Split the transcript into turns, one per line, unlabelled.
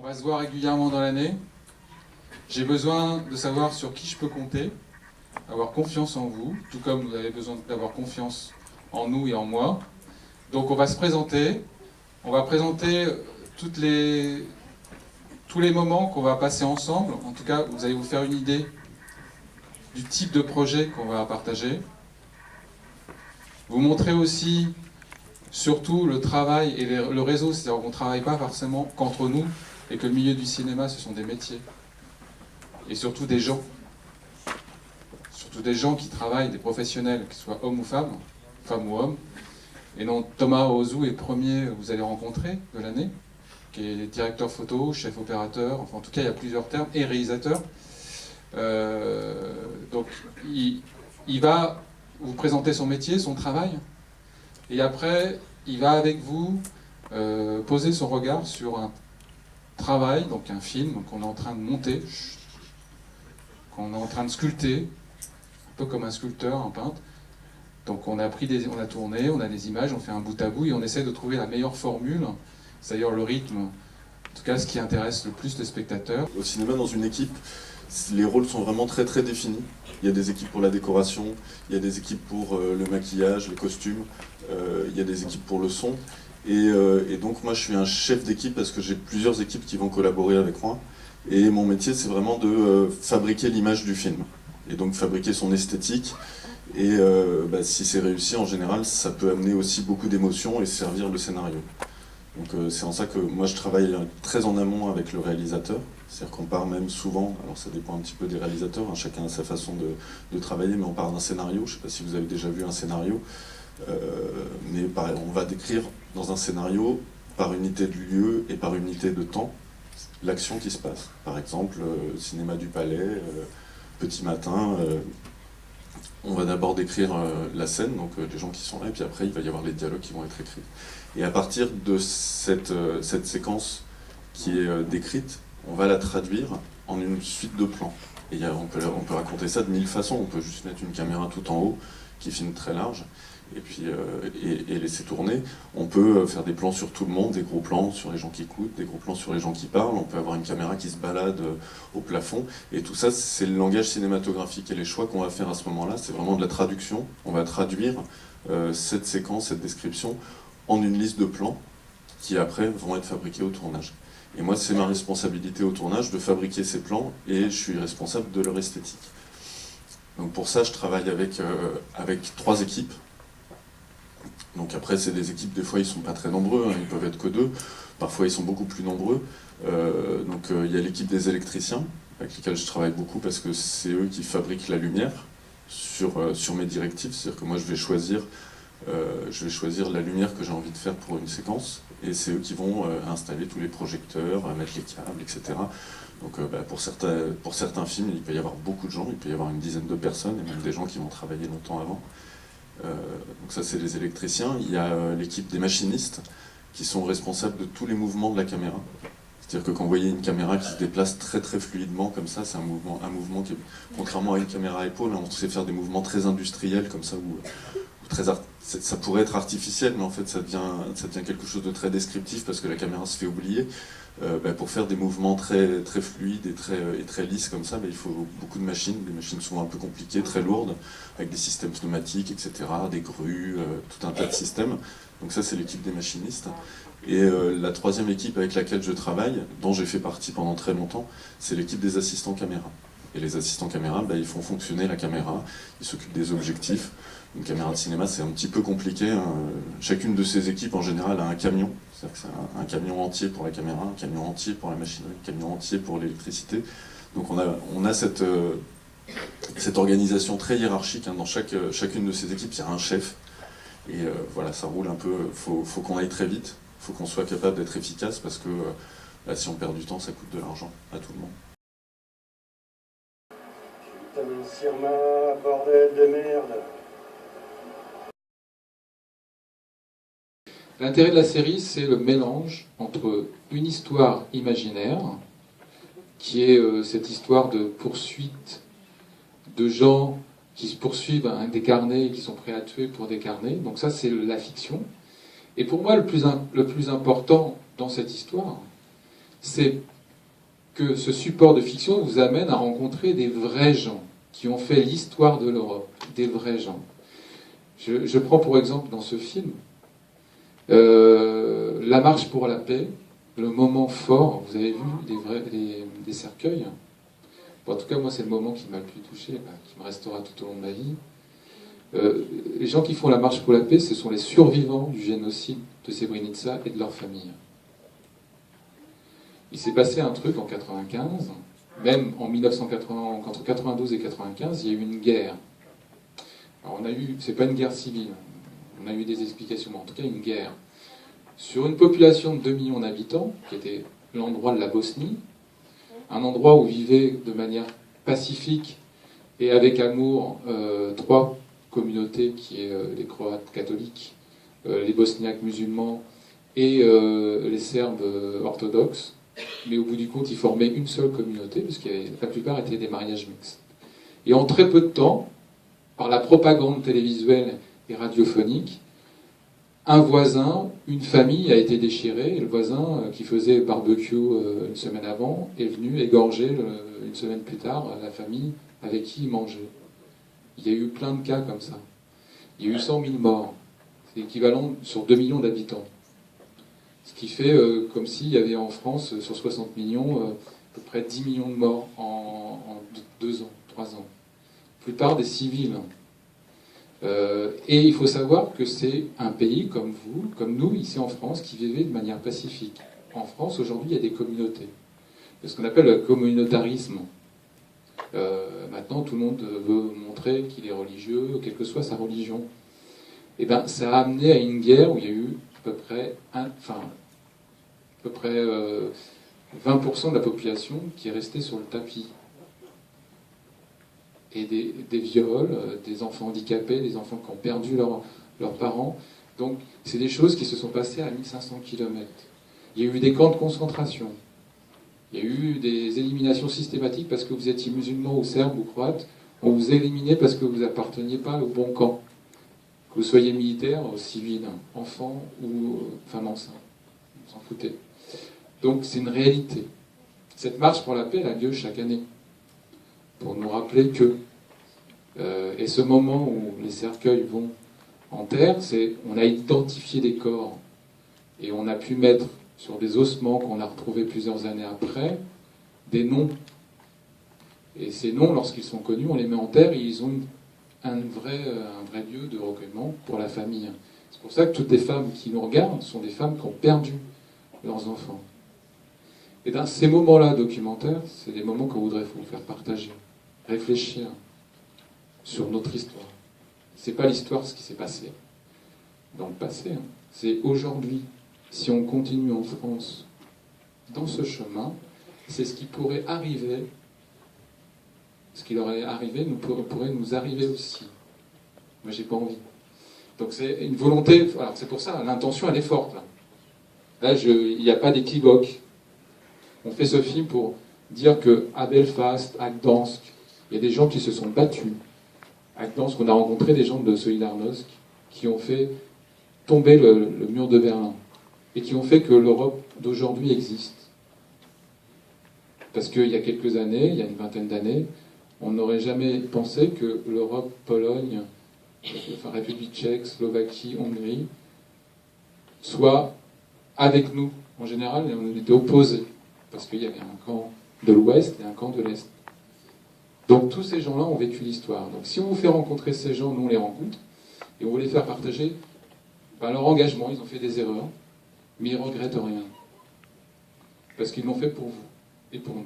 va se voir régulièrement dans l'année. J'ai besoin de savoir sur qui je peux compter, avoir confiance en vous, tout comme vous avez besoin d'avoir confiance en nous et en moi. Donc on va se présenter, on va présenter tous les moments qu'on va passer ensemble. En tout cas, vous allez vous faire une idée du type de projet qu'on va partager. Vous montrer aussi, surtout, le travail et le réseau, c'est-à-dire qu'on ne travaille pas forcément qu'entre nous, et que le milieu du cinéma, ce sont des métiers. Et surtout des gens. Surtout des gens qui travaillent, des professionnels, qu'ils soient hommes ou femmes ou hommes. Et donc Thomas Ozu est le premier que vous allez rencontrer de l'année, qui est directeur photo, chef opérateur, enfin en tout cas il y a plusieurs termes, et réalisateur. Donc il va vous présenter son métier, son travail, et après il va avec vous poser son regard sur un travail, donc un film qu'on est en train de monter, qu'on est en train de sculpter, un peu comme un sculpteur, un peintre. Donc on a tourné, on a des images, on fait un bout à bout et on essaie de trouver la meilleure formule, c'est-à-dire le rythme, en tout cas ce qui intéresse le plus les spectateurs.
Au cinéma, dans une équipe, les rôles sont vraiment très très définis. Il y a des équipes pour la décoration, il y a des équipes pour le maquillage, les costumes, il y a des équipes pour le son. Et donc moi je suis un chef d'équipe parce que j'ai plusieurs équipes qui vont collaborer avec moi. Et mon métier c'est vraiment de fabriquer l'image du film. Et donc fabriquer son esthétique. Et si c'est réussi, en général, ça peut amener aussi beaucoup d'émotions et servir le scénario. Donc c'est en ça que moi je travaille très en amont avec le réalisateur. C'est-à-dire qu'on part même souvent, alors ça dépend un petit peu des réalisateurs, hein, chacun a sa façon de travailler, mais on part d'un scénario. Je ne sais pas si vous avez déjà vu un scénario, mais pareil, on va décrire dans un scénario, par unité de lieu et par unité de temps, l'action qui se passe. Par exemple, cinéma du Palais, petit matin, on va d'abord décrire la scène, donc les gens qui sont là, et puis après il va y avoir les dialogues qui vont être écrits. Et à partir de cette séquence qui est décrite, on va la traduire en une suite de plans. Et on peut raconter ça de mille façons. On peut juste mettre une caméra tout en haut qui filme très large et puis laisser tourner. On peut faire des plans sur tout le monde, des gros plans sur les gens qui écoutent, des gros plans sur les gens qui parlent. On peut avoir une caméra qui se balade au plafond. Et tout ça, c'est le langage cinématographique. Et les choix qu'on va faire à ce moment-là, c'est vraiment de la traduction. On va traduire cette séquence, cette description en une liste de plans qui après vont être fabriqués au tournage. Et moi, c'est ma responsabilité au tournage de fabriquer ces plans et je suis responsable de leur esthétique. Donc pour ça, je travaille avec 3 équipes. Donc après, c'est des équipes, des fois, ils ne sont pas très nombreux, hein, ils peuvent être que 2. Parfois, ils sont beaucoup plus nombreux. Il y a l'équipe des électriciens, avec lesquels je travaille beaucoup parce que c'est eux qui fabriquent la lumière sur mes directives. C'est-à-dire que moi, je vais choisir la lumière que j'ai envie de faire pour une séquence, et c'est eux qui vont installer tous les projecteurs, mettre les câbles, etc. Donc pour certains films, il peut y avoir beaucoup de gens, il peut y avoir une dizaine de personnes, et même des gens qui vont travailler longtemps avant. Donc ça, c'est les électriciens. Il y a l'équipe des machinistes, qui sont responsables de tous les mouvements de la caméra. C'est-à-dire que quand vous voyez une caméra qui se déplace très très fluidement comme ça, c'est un mouvement qui est, contrairement à une caméra à épaule, on sait faire des mouvements très industriels comme ça, ça pourrait être artificiel, mais en fait ça devient quelque chose de très descriptif parce que la caméra se fait oublier. Pour faire des mouvements très, très fluides et très lisses comme ça, il faut beaucoup de machines, des machines souvent un peu compliquées, très lourdes, avec des systèmes pneumatiques, etc., des grues, tout un tas de systèmes. Donc ça, c'est l'équipe des machinistes. Et la 3e équipe avec laquelle je travaille, dont j'ai fait partie pendant très longtemps, c'est l'équipe des assistants caméra. Et les assistants caméra, ils font fonctionner la caméra, ils s'occupent des objectifs. Une caméra de cinéma, c'est un petit peu compliqué, hein. Chacune de ces équipes, en général, a un camion. C'est-à-dire que c'est un camion entier pour la caméra, un camion entier pour la machinerie, un camion entier pour l'électricité. Donc on a cette organisation très hiérarchique, hein. Dans chacune de ces équipes, il y a un chef. Et voilà, ça roule un peu. Faut qu'on aille très vite, faut qu'on soit capable d'être efficace, parce que si on perd du temps, ça coûte de l'argent à tout le monde.
Putain, mon Sirma, bordel de merde.
L'intérêt de la série, c'est le mélange entre une histoire imaginaire, qui est cette histoire de poursuite de gens qui se poursuivent des carnets et qui sont prêts à tuer pour des carnets. Donc ça, c'est la fiction. Et pour moi, le plus important dans cette histoire, c'est que ce support de fiction vous amène à rencontrer des vrais gens qui ont fait l'histoire de l'Europe, des vrais gens. Je prends pour exemple dans ce film La marche pour la paix, le moment fort. Vous avez vu des cercueils. Bon, en tout cas, moi, c'est le moment qui m'a le plus touché, qui me restera tout au long de ma vie. Les gens qui font la marche pour la paix, ce sont les survivants du génocide de Srebrenica et de leurs familles. Il s'est passé un truc en 95, même en 1980, entre 92 et 95, il y a eu une guerre. Alors c'est pas une guerre civile, on a eu des explications, mais en tout cas une guerre. Sur une population de 2 millions d'habitants, qui était l'endroit de la Bosnie, un endroit où vivaient de manière pacifique et avec amour 3 communautés, qui est les Croates catholiques, les Bosniaques musulmans et les Serbes orthodoxes. Mais au bout du compte, ils formaient une seule communauté, puisque la plupart étaient des mariages mixtes. Et en très peu de temps, par la propagande télévisuelle et radiophonique, un voisin, une famille a été déchirée, et le voisin qui faisait barbecue une semaine avant est venu égorger une semaine plus tard la famille avec qui il mangeait. Il y a eu plein de cas comme ça. Il y a eu 100 000 morts. C'est équivalent sur 2 millions d'habitants. Ce qui fait comme s'il y avait en France, sur 60 millions, à peu près 10 millions de morts en 2 ans, 3 ans. La plupart des civils. Et il faut savoir que c'est un pays comme vous, comme nous, ici en France, qui vivait de manière pacifique. En France, aujourd'hui, il y a des communautés. C'est ce qu'on appelle le communautarisme. Maintenant, tout le monde veut montrer qu'il est religieux, quelle que soit sa religion. Et bien, ça a amené à une guerre où il y a eu à peu près 20% de la population qui est restée sur le tapis. Et des viols, des enfants handicapés, des enfants qui ont perdu leurs parents. Donc, c'est des choses qui se sont passées à 1500 km. Il y a eu des camps de concentration. Il y a eu des éliminations systématiques parce que vous étiez musulman ou serbe ou croate. On vous éliminait parce que vous n'apparteniez pas au bon camp. Que vous soyez militaire, civil, enfant ou femme enceinte. On s'en foutait. Donc, c'est une réalité. Cette marche pour la paix, elle a lieu chaque année. Pour nous rappeler que. Et ce moment où les cercueils vont en terre, on a identifié des corps et on a pu mettre sur des ossements qu'on a retrouvés plusieurs années après des noms. Et ces noms, lorsqu'ils sont connus, on les met en terre et ils ont un vrai lieu de recueillement pour la famille. C'est pour ça que toutes les femmes qui nous regardent sont des femmes qui ont perdu leurs enfants. Et dans ces moments-là documentaires, c'est des moments qu'on voudrait vous faire partager, réfléchir sur notre histoire. C'est pas l'histoire ce qui s'est passé dans le passé, hein. C'est aujourd'hui. Si on continue en France dans ce chemin, c'est ce qui pourrait arriver, ce qui leur est arrivé pourrait nous arriver aussi. Moi, j'ai pas envie. Donc c'est une volonté. Alors c'est pour ça, l'intention elle est forte. Là, il n'y a pas d'équivoque. On fait ce film pour dire que à Belfast, à Gdansk, il y a des gens qui se sont battus. À Gdansk, on a rencontré des gens de Solidarnosc qui ont fait tomber le mur de Berlin et qui ont fait que l'Europe d'aujourd'hui existe. Parce qu'il y a quelques années, il y a une vingtaine d'années, on n'aurait jamais pensé que l'Europe, Pologne, République tchèque, Slovaquie, Hongrie, soit avec nous. En général, on était opposés, parce qu'il y avait un camp de l'Ouest et un camp de l'Est. Donc tous ces gens-là ont vécu l'histoire. Donc si on vous fait rencontrer ces gens, nous on les rencontre, et on veut les faire partager leur engagement. Ils ont fait des erreurs, mais ils ne regrettent rien. Parce qu'ils l'ont fait pour vous et pour nous.